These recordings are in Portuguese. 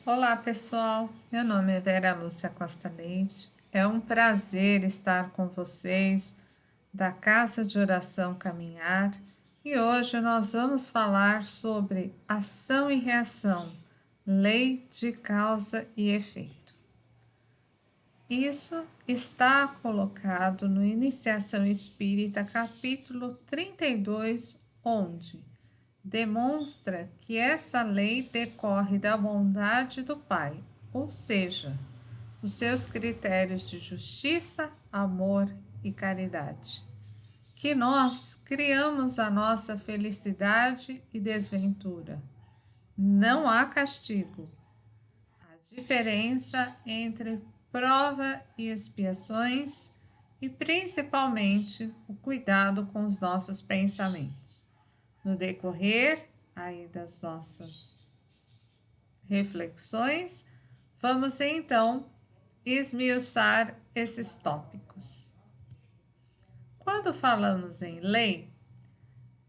Olá, pessoal. Meu nome é Vera Lúcia Costa Leite. É um prazer estar com vocês da Casa de Oração Caminhar e hoje nós vamos falar sobre ação e reação, lei de causa e efeito. Isso está colocado no Iniciação Espírita, capítulo 32, onde demonstra que essa lei decorre da bondade do Pai, ou seja, os seus critérios de justiça, amor e caridade. Que nós criamos a nossa felicidade e desventura. Não há castigo. A diferença entre prova e expiações e principalmente o cuidado com os nossos pensamentos. No decorrer aí das nossas reflexões, vamos então esmiuçar esses tópicos. Quando falamos em lei,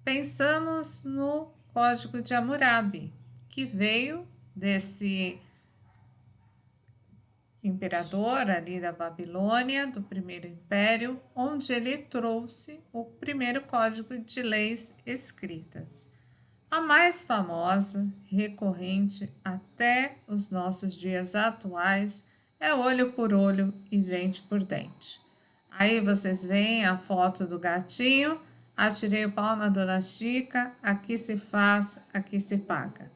pensamos no Código de Hammurabi, que veio desse imperador ali da Babilônia, do primeiro império, onde ele trouxe o primeiro código de leis escritas. A mais famosa, recorrente até os nossos dias atuais, é olho por olho e dente por dente. Aí vocês veem a foto do gatinho, atirei o pau na dona Chica, aqui se faz, aqui se paga.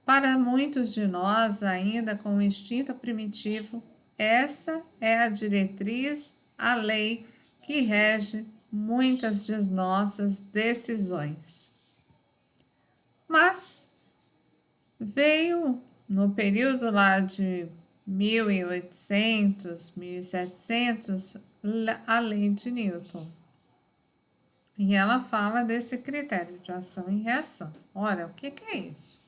Para muitos de nós, ainda com o instinto primitivo, essa é a diretriz, a lei que rege muitas de nossas decisões. Mas veio no período lá de 1800, 1700, a lei de Newton. E ela fala desse critério de ação e reação. Olha, o que é isso?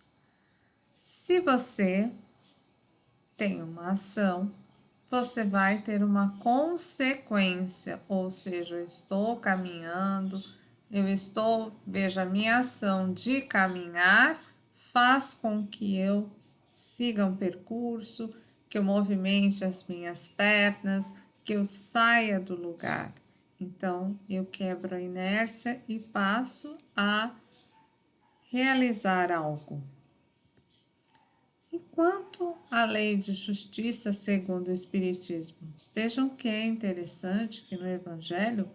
Se você tem uma ação, você vai ter uma consequência, ou seja, eu estou caminhando, veja, a minha ação de caminhar faz com que eu siga um percurso, que eu movimente as minhas pernas, que eu saia do lugar. Então, eu quebro a inércia e passo a realizar algo. E quanto à lei de justiça segundo o Espiritismo, vejam que é interessante que no Evangelho,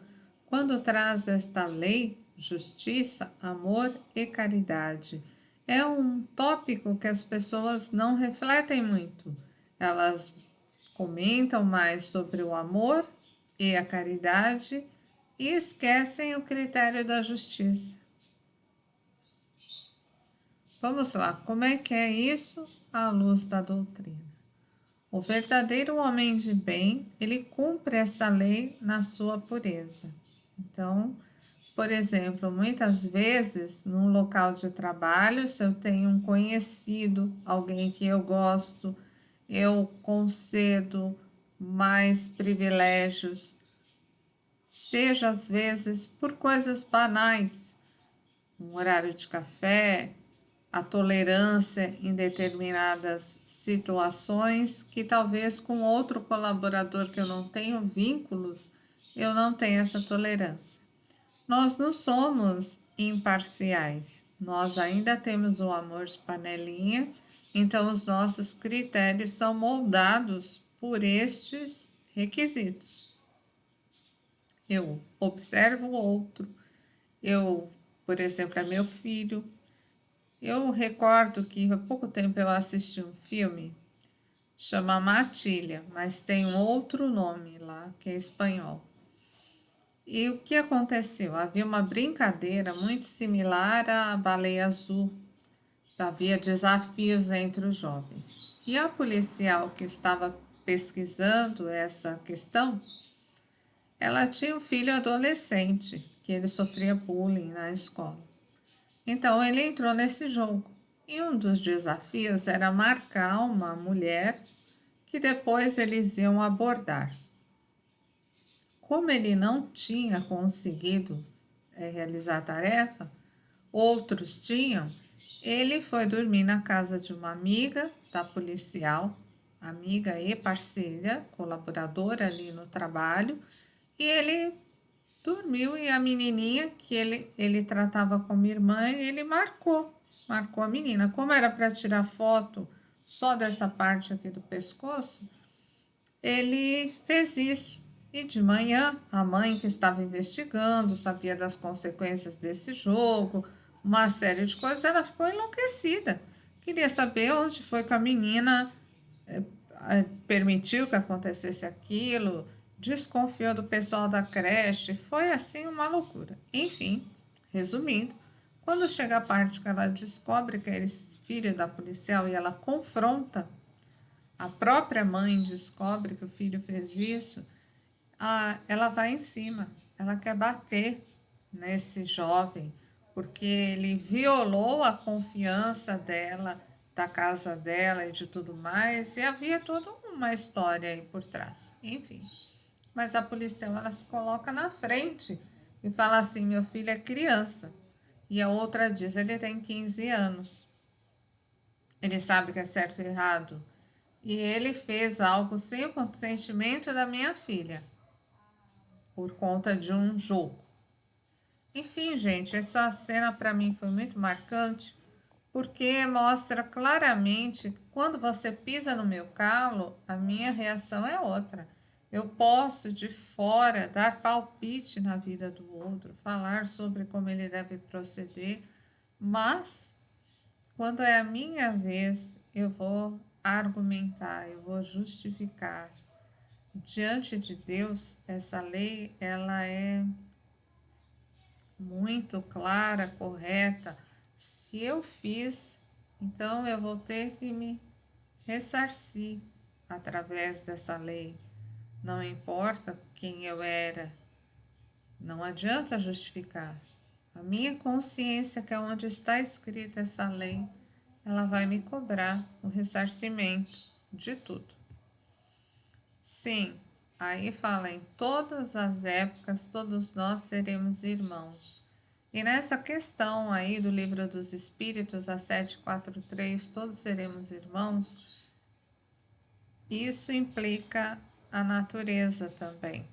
quando traz esta lei, justiça, amor e caridade, é um tópico que as pessoas não refletem muito. Elas comentam mais sobre o amor e a caridade e esquecem o critério da justiça. Vamos lá, como é que é isso à luz da doutrina? O verdadeiro homem de bem, ele cumpre essa lei na sua pureza. Então, por exemplo, muitas vezes, num local de trabalho, se eu tenho um conhecido, alguém que eu gosto, eu concedo mais privilégios, seja às vezes por coisas banais, um horário de café, a tolerância em determinadas situações que talvez com outro colaborador que eu não tenho vínculos, eu não tenho essa tolerância. Nós não somos imparciais, nós ainda temos o amor de panelinha, então os nossos critérios são moldados por estes requisitos. Eu observo o outro, por exemplo, é meu filho. Eu recordo que há pouco tempo eu assisti um filme, chama Matilha, mas tem um outro nome lá, que é espanhol. E o que aconteceu? Havia uma brincadeira muito similar à baleia azul. Havia desafios entre os jovens. E a policial que estava pesquisando essa questão, ela tinha um filho adolescente, que ele sofria bullying na escola. Então ele entrou nesse jogo. E um dos desafios era marcar uma mulher que depois eles iam abordar. Como ele não tinha conseguido realizar a tarefa, outros tinham, ele foi dormir na casa de uma amiga da policial, amiga e parceira, colaboradora ali no trabalho, e ele dormiu e a menininha que ele tratava como irmã, ele marcou a menina. Como era para tirar foto só dessa parte aqui do pescoço, ele fez isso. E de manhã, a mãe que estava investigando, sabia das consequências desse jogo, uma série de coisas, ela ficou enlouquecida. Queria saber onde foi que a menina permitiu que acontecesse aquilo, desconfiou do pessoal da creche, foi assim uma loucura. Enfim, resumindo, quando chega a parte que ela descobre que é filho da policial e ela confronta, a própria mãe descobre que o filho fez isso, ela vai em cima, ela quer bater nesse jovem, porque ele violou a confiança dela, da casa dela e de tudo mais, e havia toda uma história aí por trás. Enfim, mas a policial ela se coloca na frente e fala assim: meu filho é criança. E a outra diz: ele tem 15 anos, ele sabe que é certo e errado. E ele fez algo sem o consentimento da minha filha, por conta de um jogo. Enfim, gente, essa cena para mim foi muito marcante, porque mostra claramente que quando você pisa no meu calo, a minha reação é outra. Eu posso de fora dar palpite na vida do outro, falar sobre como ele deve proceder, mas quando é a minha vez, eu vou argumentar, eu vou justificar. Diante de Deus, essa lei ela é muito clara, correta. Se eu fiz, então eu vou ter que me ressarcir através dessa lei. Não importa quem eu era, não adianta justificar. A minha consciência, que é onde está escrita essa lei, ela vai me cobrar o ressarcimento de tudo. Sim, aí fala em todas as épocas, todos nós seremos irmãos. E nessa questão aí do Livro dos Espíritos, a 743, todos seremos irmãos, isso implica a natureza também.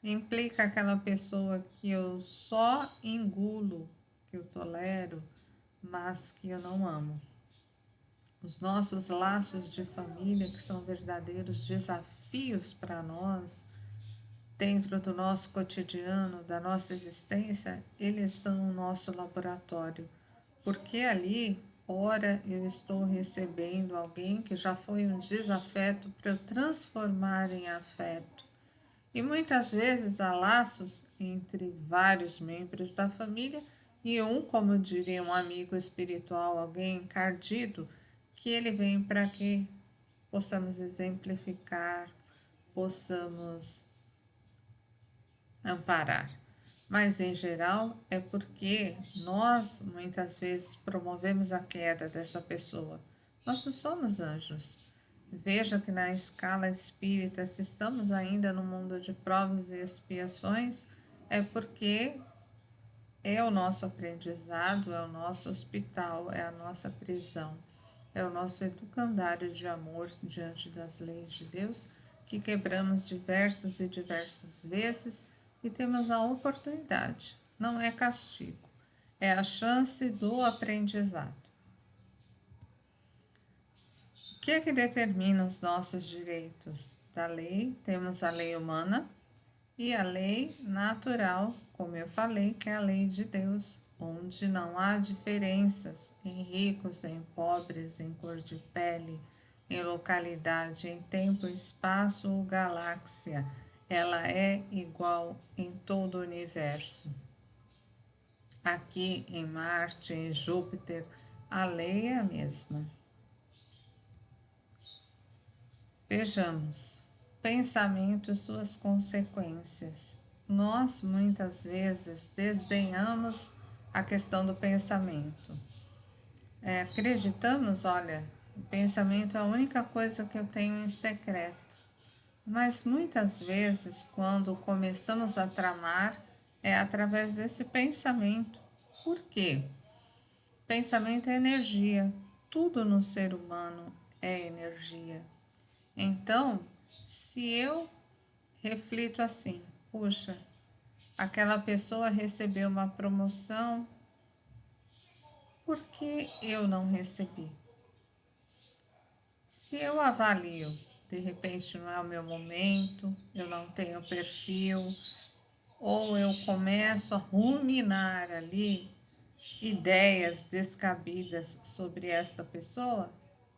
Implica aquela pessoa que eu só engulo, que eu tolero, mas que eu não amo. Os nossos laços de família, que são verdadeiros desafios para nós, dentro do nosso cotidiano, da nossa existência, eles são o nosso laboratório, porque ali, ora, eu estou recebendo alguém que já foi um desafeto para eu transformar em afeto. E muitas vezes há laços entre vários membros da família e um, como diria um amigo espiritual, alguém encardido, que ele vem para que possamos exemplificar, possamos amparar. Mas, em geral, é porque nós, muitas vezes, promovemos a queda dessa pessoa. Nós não somos anjos. Veja que na escala espírita, se estamos ainda no mundo de provas e expiações, é porque é o nosso aprendizado, é o nosso hospital, é a nossa prisão, é o nosso educandário de amor diante das leis de Deus, que quebramos diversas e diversas vezes e temos a oportunidade. Não é castigo, é a chance do aprendizado. O que é que determina os nossos direitos? Da lei, temos a lei humana e a lei natural, como eu falei, que é a lei de Deus, onde não há diferenças em ricos, em pobres, em cor de pele, em localidade, em tempo, espaço ou galáxia. Ela é igual em todo o universo. Aqui em Marte, em Júpiter, a lei é a mesma. Vejamos, pensamento e suas consequências. Nós muitas vezes desdenhamos a questão do pensamento. Acreditamos, olha, o pensamento é a única coisa que eu tenho em secreto. Mas muitas vezes, quando começamos a tramar, é através desse pensamento. Por quê? Pensamento é energia. tudo no ser humano é energia. Então, se eu reflito assim, puxa, aquela pessoa recebeu uma promoção, por que eu não recebi? Se eu avalio, de repente não é o meu momento, eu não tenho perfil, ou eu começo a ruminar ali ideias descabidas sobre esta pessoa,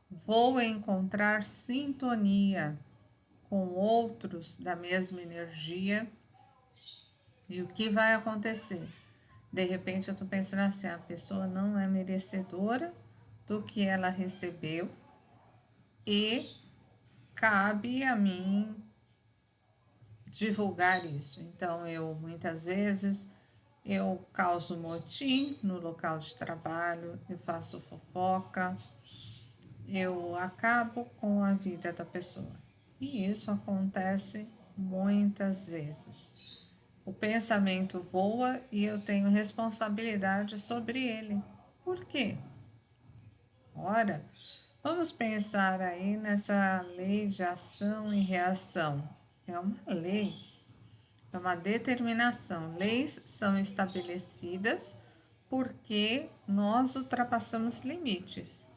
vou encontrar sintonia com outros da mesma energia. E o que vai acontecer? De repente eu estou pensando assim, a pessoa não é merecedora do que ela recebeu e cabe a mim divulgar isso. Então eu muitas vezes eu causo motim no local de trabalho, eu faço fofoca, eu acabo com a vida da pessoa. E isso acontece muitas vezes. O pensamento voa e eu tenho responsabilidade sobre ele. Por quê? Ora, vamos pensar aí nessa lei de ação e reação. É uma lei, é uma determinação. Leis são estabelecidas porque nós ultrapassamos limites.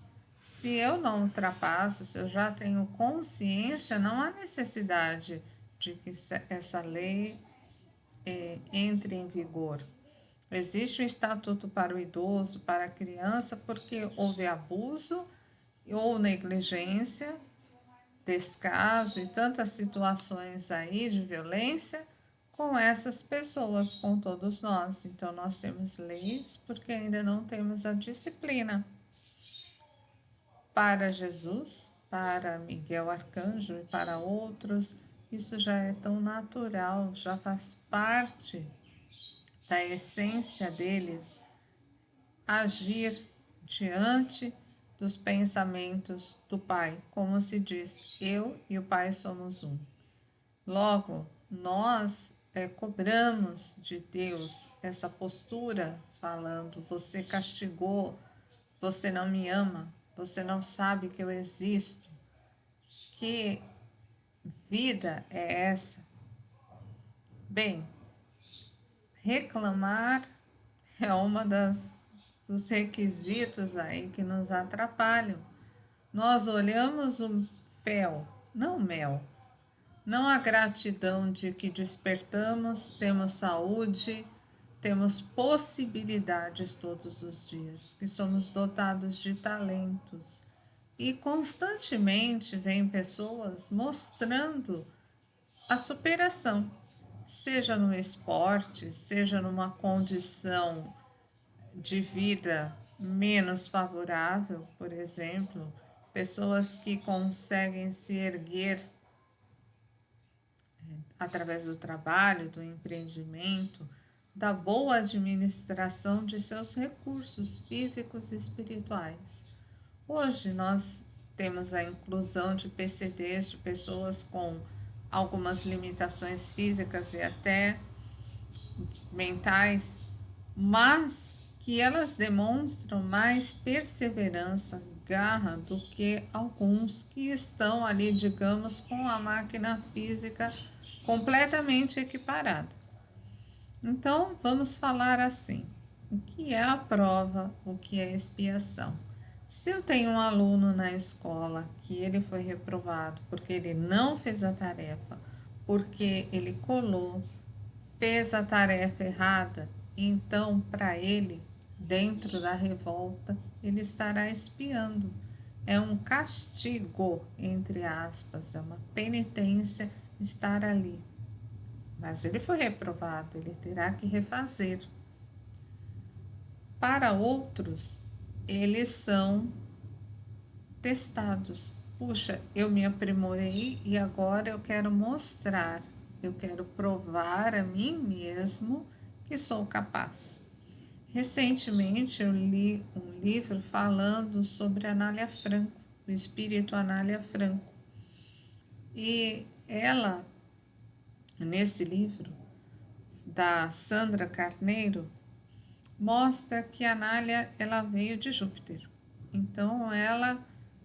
Se eu não ultrapasso, se eu já tenho consciência, não há necessidade de que essa lei entre em vigor. Existe o estatuto para o idoso, para a criança, porque houve abuso ou negligência, descaso e tantas situações aí de violência com essas pessoas, com todos nós. Então, nós temos leis porque ainda não temos a disciplina. Para Jesus, para Miguel Arcanjo e para outros, isso já é tão natural, já faz parte da essência deles agir diante dos pensamentos do Pai, como se diz, eu e o Pai somos um. Logo, nós cobramos de Deus essa postura, falando: você castigou, você não me ama, você não sabe que eu existo. Que vida é essa? Bem, reclamar é uma dos requisitos aí que nos atrapalham. Nós olhamos o fel, não o mel, não a gratidão de que despertamos, temos saúde, temos possibilidades todos os dias, que somos dotados de talentos. E constantemente vêm pessoas mostrando a superação, seja no esporte, seja numa condição de vida menos favorável, por exemplo, pessoas que conseguem se erguer através do trabalho, do empreendimento, da boa administração de seus recursos físicos e espirituais. Hoje nós temos a inclusão de PCDs, de pessoas com algumas limitações físicas e até mentais, mas que elas demonstram mais perseverança, garra do que alguns que estão ali, digamos, com a máquina física completamente equiparada. Então, vamos falar assim: o que é a prova, o que é a expiação? Se eu tenho um aluno na escola que ele foi reprovado porque ele não fez a tarefa, porque ele colou, fez a tarefa errada, então para ele, dentro da revolta, ele estará espiando. É um castigo, entre aspas, é uma penitência estar ali. Mas ele foi reprovado, ele terá que refazer. Para outros, eles são testados. Puxa, eu me aprimorei e agora eu quero mostrar, eu quero provar a mim mesmo que sou capaz. Recentemente eu li um livro falando sobre Anália Franco, o espírito Anália Franco. E ela, nesse livro, da Sandra Carneiro, mostra que a Anália ela veio de Júpiter. Então ela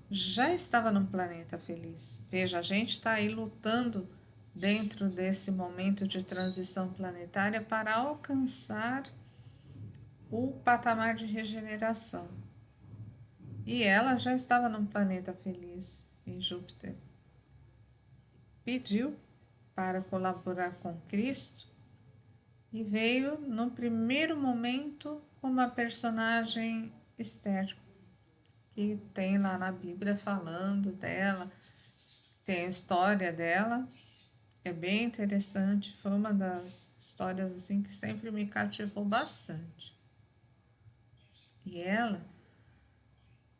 já estava num planeta feliz. Veja, a gente está aí lutando dentro desse momento de transição planetária para alcançar o patamar de regeneração. E ela já estava num planeta feliz em Júpiter. Pediu para colaborar com Cristo e veio no primeiro momento uma personagem Esther, que tem lá na Bíblia falando dela, tem a história dela, é bem interessante, foi uma das histórias assim que sempre me cativou bastante. E ela,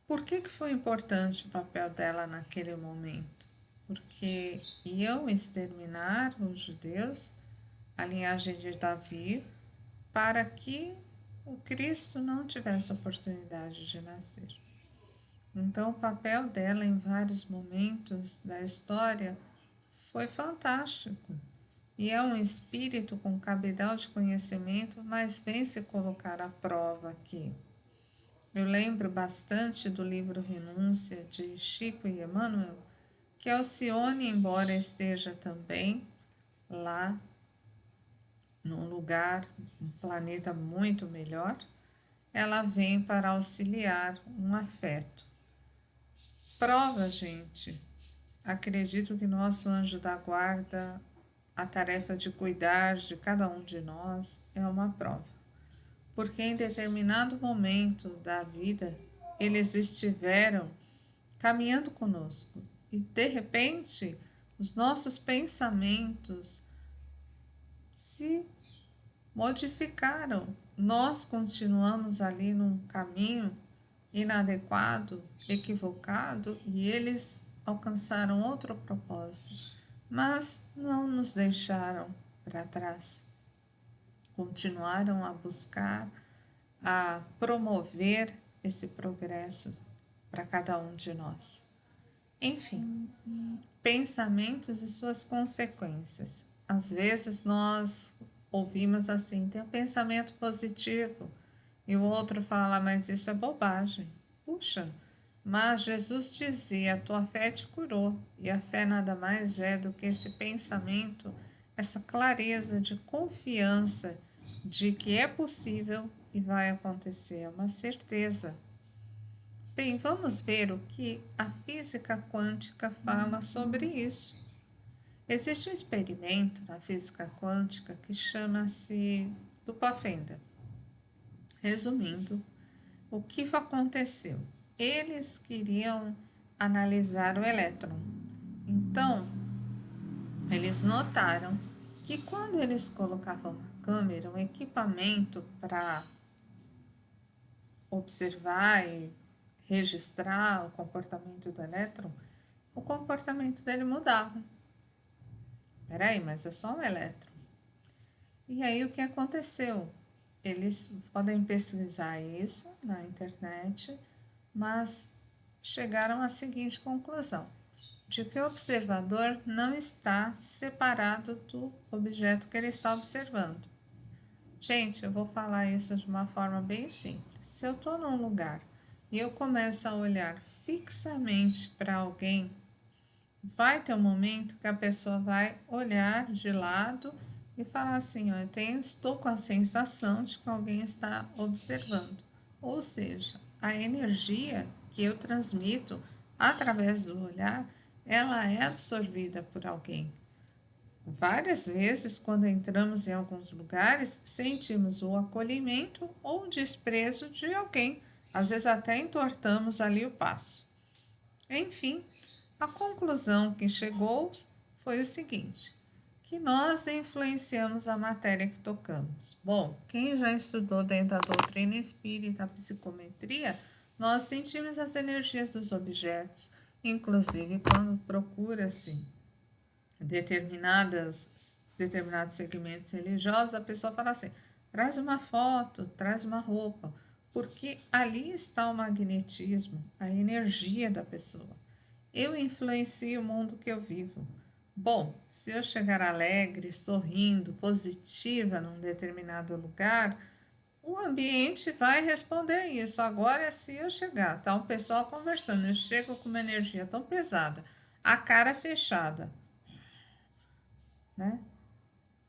por que foi importante o papel dela naquele momento? Porque iam exterminar os judeus, a linhagem de Davi, para que o Cristo não tivesse oportunidade de nascer. Então, o papel dela em vários momentos da história foi fantástico. E é um espírito com cabedal de conhecimento, mas vem se colocar à prova aqui. Eu lembro bastante do livro Renúncia, de Chico e Emmanuel, que Alcione, embora esteja também lá num lugar, um planeta muito melhor, ela vem para auxiliar um afeto. Prova, gente. Acredito que nosso anjo da guarda, a tarefa de cuidar de cada um de nós é uma prova. Porque em determinado momento da vida, eles estiveram caminhando conosco e de repente os nossos pensamentos se modificaram. Nós continuamos ali num caminho inadequado, equivocado, e eles alcançaram outro propósito, mas não nos deixaram para trás. Continuaram a buscar, a promover esse progresso para cada um de nós. Enfim, pensamentos e suas consequências. Às vezes nós ouvimos assim, tem um pensamento positivo, e o outro fala, mas isso é bobagem. Puxa, mas Jesus dizia, a tua fé te curou. E a fé nada mais é do que esse pensamento, essa clareza de confiança de que é possível e vai acontecer, é uma certeza. Bem, vamos ver o que a física quântica fala sobre isso. Existe um experimento na física quântica que chama-se dupla fenda. Resumindo, o que aconteceu? Eles queriam analisar o elétron. Então, eles notaram que quando eles colocavam uma câmera, um equipamento para observar e registrar o comportamento do elétron, o comportamento dele mudava. Peraí, mas é só um elétron. E aí o que aconteceu? Eles podem pesquisar isso na internet, mas chegaram à seguinte conclusão, de que o observador não está separado do objeto que ele está observando. Gente, eu vou falar isso de uma forma bem simples. Se eu estou num lugar e eu começo a olhar fixamente para alguém, vai ter um momento que a pessoa vai olhar de lado e falar assim, ó, estou com a sensação de que alguém está observando. Ou seja, a energia que eu transmito através do olhar, ela é absorvida por alguém. Várias vezes, quando entramos em alguns lugares, sentimos o acolhimento ou o desprezo de alguém. Às vezes até entortamos ali o passo. Enfim, a conclusão que chegou foi o seguinte, que nós influenciamos a matéria que tocamos. Bom, quem já estudou dentro da doutrina espírita, a psicometria, nós sentimos as energias dos objetos, inclusive quando procura-se determinados segmentos religiosos, a pessoa fala assim, traz uma foto, traz uma roupa, porque ali está o magnetismo, a energia da pessoa. Eu influencio o mundo que eu vivo. Bom, se eu chegar alegre, sorrindo, positiva num determinado lugar, o ambiente vai responder isso. Agora, se eu chegar, tá um pessoal conversando, eu chego com uma energia tão pesada, a cara fechada, né?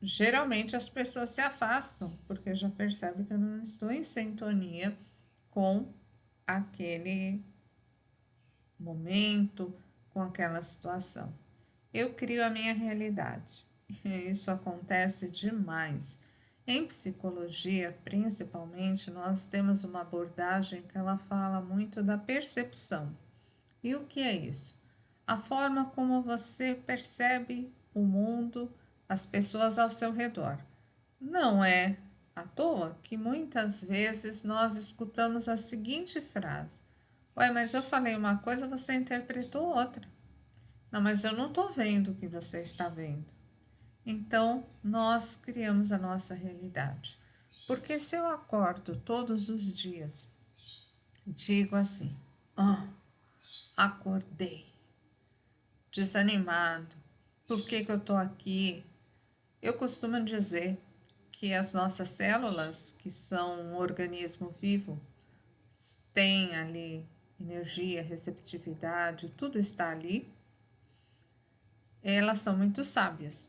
Geralmente as pessoas se afastam, porque já percebem que eu não estou em sintonia com aquele momento, com aquela situação. Eu crio a minha realidade. Isso acontece demais. Em psicologia, principalmente, nós temos uma abordagem que ela fala muito da percepção. E o que é isso? A forma como você percebe o mundo, as pessoas ao seu redor. Não é à toa que muitas vezes nós escutamos a seguinte frase: Ué, mas eu falei uma coisa, você interpretou outra. Não, mas eu não estou vendo o que você está vendo. Então, nós criamos a nossa realidade. Porque se eu acordo todos os dias, digo assim: oh, acordei, desanimado, por que, que eu estou aqui? Eu costumo dizer que as nossas células, que são um organismo vivo, têm ali energia, receptividade, tudo está ali, elas são muito sábias.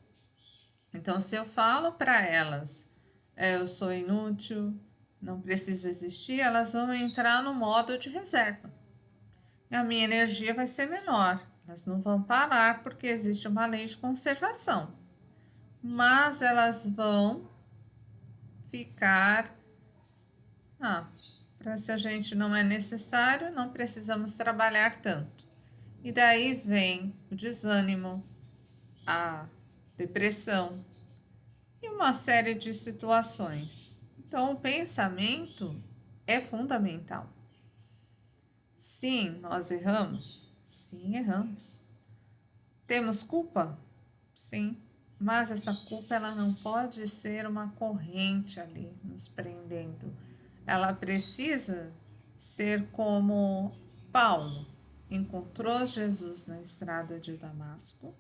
Então, se eu falo para elas, eu sou inútil, não preciso existir, elas vão entrar no modo de reserva. E a minha energia vai ser menor. Elas não vão parar porque existe uma lei de conservação. Mas elas vão ficar. Para se a gente não é necessário, não precisamos trabalhar tanto. E daí vem o desânimo, a depressão, e uma série de situações. Então, o pensamento é fundamental. Sim, nós erramos. Sim, erramos. Temos culpa? Sim. Mas essa culpa ela não pode ser uma corrente ali nos prendendo. Ela precisa ser como Paulo encontrou Jesus na estrada de Damasco,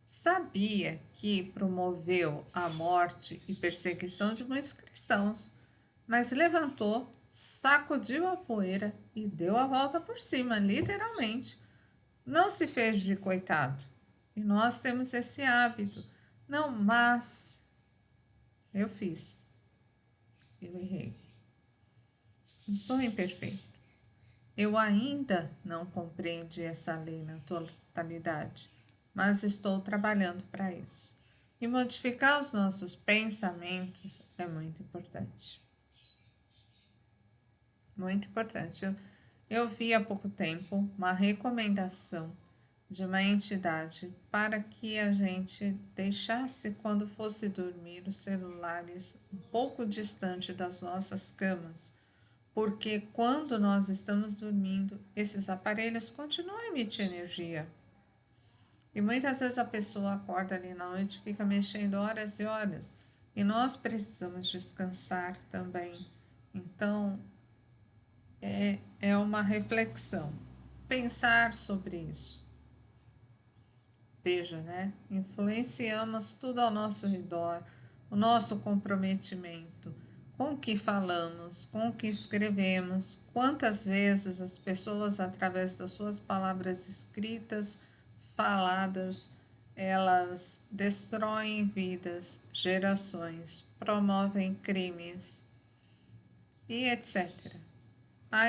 sabia que promoveu a morte e perseguição de muitos cristãos, mas levantou, sacudiu a poeira e deu a volta por cima, literalmente. Não se fez de coitado. E nós temos esse hábito. Não, mas eu fiz, eu errei. Eu sou imperfeito. Eu ainda não compreendi essa lei na totalidade, mas estou trabalhando para isso. E modificar os nossos pensamentos é muito importante. Muito importante. Eu vi há pouco tempo uma recomendação de uma entidade para que a gente deixasse, quando fosse dormir, os celulares um pouco distante das nossas camas, porque quando nós estamos dormindo, esses aparelhos continuam a emitir energia. E muitas vezes a pessoa acorda ali na noite e fica mexendo horas e horas. E nós precisamos descansar também. Então, é uma reflexão. Pensar sobre isso. Veja, né? Influenciamos tudo ao nosso redor, o nosso comprometimento, com o que falamos, com o que escrevemos, quantas vezes as pessoas, através das suas palavras escritas, faladas, elas destroem vidas, gerações, promovem crimes e etc.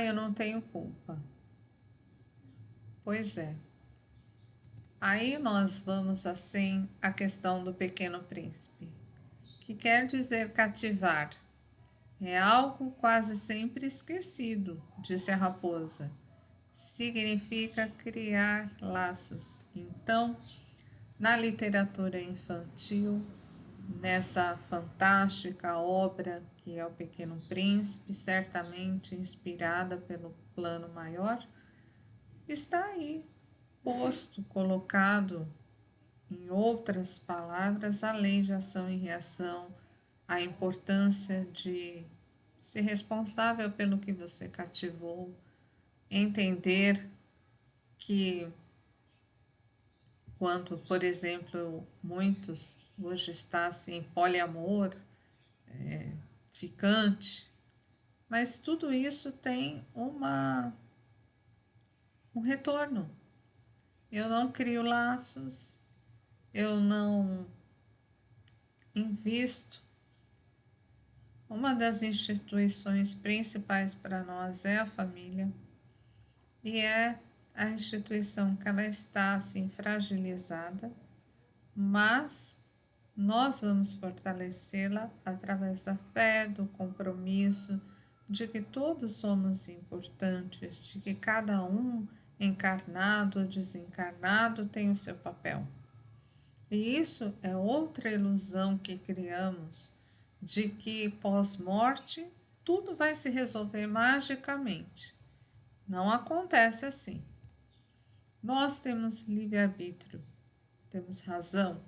Eu não tenho culpa. Pois é. Aí nós vamos assim à questão do Pequeno Príncipe, que quer dizer cativar. É algo quase sempre esquecido, disse a raposa. Significa criar laços. Então, na literatura infantil, nessa fantástica obra que é o Pequeno Príncipe, certamente inspirada pelo plano maior, está aí posto, colocado, em outras palavras, a lei de ação e reação, a importância de ser responsável pelo que você cativou, entender que, quando, por exemplo, muitos hoje estão assim, poliamor, ficante, Mas tudo isso tem um retorno. Eu não crio laços, eu não invisto. Uma das instituições principais para nós é a família, e é a instituição que ela está assim fragilizada, mas nós vamos fortalecê-la através da fé, do compromisso, de que todos somos importantes, de que cada um, encarnado ou desencarnado, tem o seu papel. E isso é outra ilusão que criamos, de que pós-morte tudo vai se resolver magicamente. Não acontece assim. Nós temos livre-arbítrio, temos razão,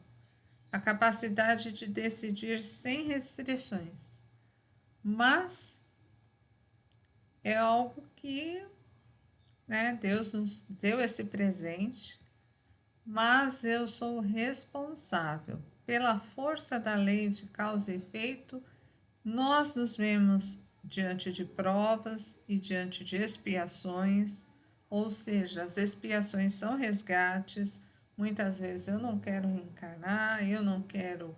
a capacidade de decidir sem restrições. Mas é algo que, né, Deus nos deu esse presente, mas eu sou responsável pela força da lei de causa e efeito. Nós nos vemos diante de provas e diante de expiações, ou seja, as expiações são resgates. Muitas vezes eu não quero reencarnar, eu não quero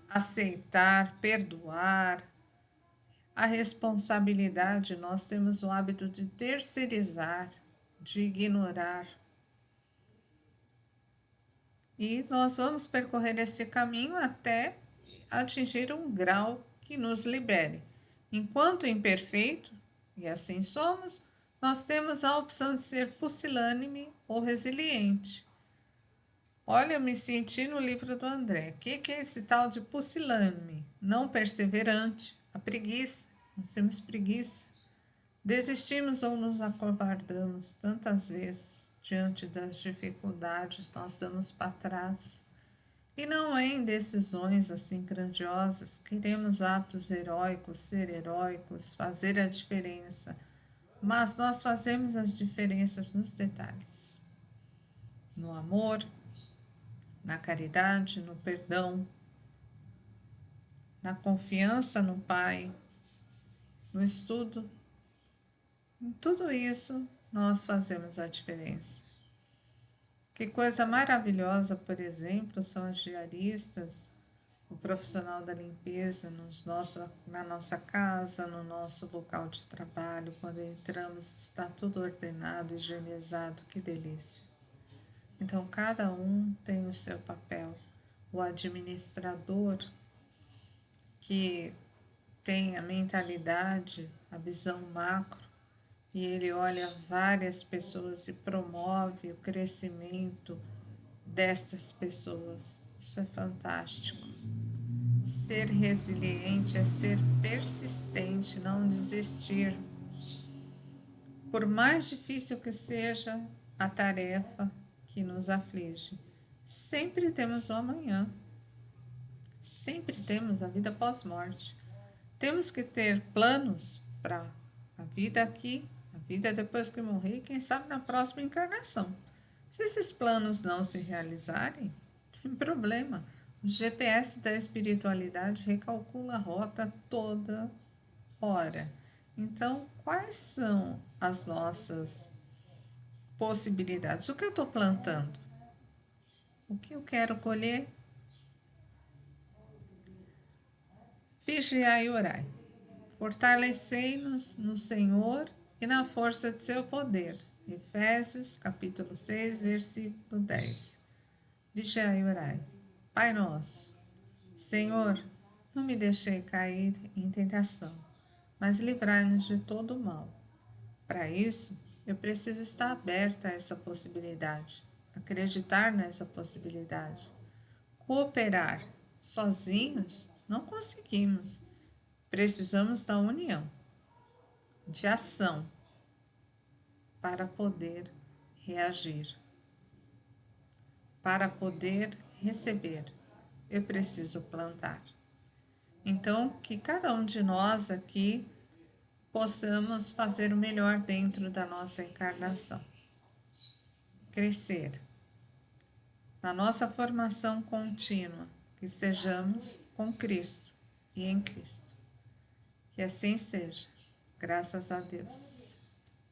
aceitar, perdoar. A responsabilidade, nós temos o hábito de terceirizar, de ignorar. E nós vamos percorrer esse caminho até atingir um grau que nos libere. Enquanto imperfeito, e assim somos, nós temos a opção de ser pusilânime ou resiliente. Olha, eu me senti no livro do André. O que é esse tal de pusilânime? Não perseverante, a preguiça. Nós temos preguiça. Desistimos ou nos acovardamos tantas vezes diante das dificuldades, nós damos para trás. E não é em decisões assim grandiosas, queremos atos heróicos, ser heróicos, fazer a diferença, mas nós fazemos as diferenças nos detalhes, no amor, na caridade, no perdão, na confiança no Pai, no estudo. Em tudo isso, nós fazemos a diferença. Que coisa maravilhosa, por exemplo, são as diaristas, o profissional da limpeza na nossa casa, no nosso local de trabalho. Quando entramos, está tudo ordenado, higienizado, que delícia. Então, cada um tem o seu papel. O administrador, que tem a mentalidade, a visão macro, e ele olha várias pessoas e promove o crescimento destas pessoas. Isso é fantástico. Ser resiliente é ser persistente, não desistir. Por mais difícil que seja a tarefa que nos aflige, sempre temos o amanhã. Sempre temos a vida pós-morte. Temos que ter planos para a vida aqui, a vida depois que morrer, e quem sabe na próxima encarnação. Se esses planos não se realizarem, tem problema. O GPS da espiritualidade recalcula a rota toda hora. Então, quais são as nossas possibilidades? O que eu estou plantando? O que eu quero colher? Vigiai e orai. Fortalecei-nos no Senhor e na força de seu poder. Efésios, capítulo 6, versículo 10. Vigiai e orai. Pai nosso, Senhor, não me deixei cair em tentação, mas livrai-nos de todo o mal. Para isso, eu preciso estar aberta a essa possibilidade, acreditar nessa possibilidade. Cooperar sozinhos não conseguimos. Precisamos da união, de ação, para poder reagir, para poder receber. Eu preciso plantar. Então, que cada um de nós aqui possamos fazer o melhor dentro da nossa encarnação. Crescer na nossa formação contínua, que estejamos com Cristo e em Cristo. Que assim seja. Graças a Deus.